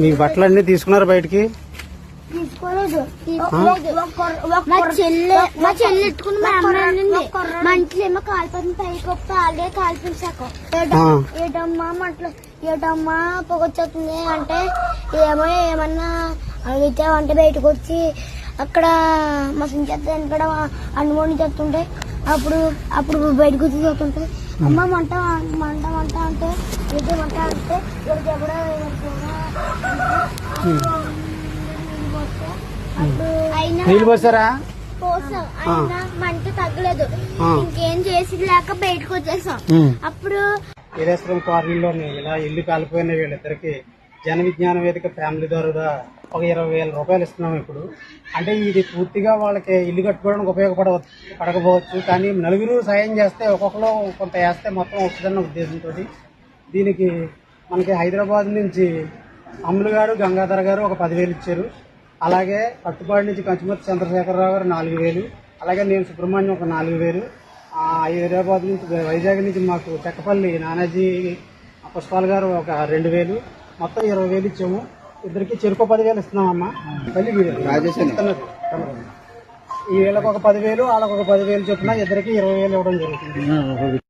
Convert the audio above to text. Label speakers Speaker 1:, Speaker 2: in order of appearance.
Speaker 1: మీ బట్టలు అన్ని తీసుకున్నారు బయటికి?
Speaker 2: తీసుకోలేదు. మా చెల్లి ఎత్తుకుని మా అమ్మ మా ఇంట్లో ఏమో కాలిపోతుంది పైకి ఆల్రెడీ కాల్పించాక ఏటమ్మా మంటలు ఏటమ్మా పొగొచ్చేస్తుంది అంటే ఏమన్నా అడిగితే బయటకు వచ్చి అక్కడ మా సించేస్తే ఇక్కడ అన్నుమోని చేస్తుంటే అప్పుడు బయటకు వచ్చి చూస్తుంటే అమ్మ మంట మంట మంట అంటే ఏదో మంట అంటే ఎవరు
Speaker 1: నీళ్ళు పోసారా?
Speaker 2: అయినా మంట తగ్గలేదు. ఇంకేం చేసి లేక బయటకు వచ్చేసాం. అప్పుడు
Speaker 1: వీరేశ్వరం కాలనీలోని ఇలా ఇల్లు కాలిపోయిన వీళ్ళిద్దరికి జన విజ్ఞాన వేదిక ఫ్యామిలీ ద్వారా ఒక 20,000 రూపాయలు ఇస్తున్నాం ఇప్పుడు. అంటే ఇది పూర్తిగా వాళ్ళకి ఇల్లు కట్టుకోవడానికి ఉపయోగపడకపోవచ్చు, కానీ నలుగురు సాయం చేస్తే ఒక్కొక్కరు కొంత వేస్తే మొత్తం వస్తుందన్న ఉద్దేశంతో దీనికి మనకి హైదరాబాద్ నుంచి అమ్ములు గారు గంగాధర్ గారు ఒక 10,000 ఇచ్చారు. అలాగే పట్టుపాడు నుంచి కంచుమర్తి చంద్రశేఖరరావు గారు 4,000, అలాగే నేను సుబ్రహ్మణ్యం ఒక 4,000, హైదరాబాద్ నుంచి వైజాగ్ నుంచి మాకు చెక్కపల్లి నానాజీ పుష్పాల్ గారు ఒక 2,000, మొత్తం 20,000 ఇచ్చాము. ఇద్దరికి చెరుకు 10,000 ఇస్తున్నామమ్మా. మళ్ళీ ఇస్తున్నారు. ఈ వీళ్ళకి ఒక 10,000 వాళ్ళకి ఒక 10,000 చొప్పున ఇద్దరికి 20,000 ఇవ్వడం జరుగుతుంది.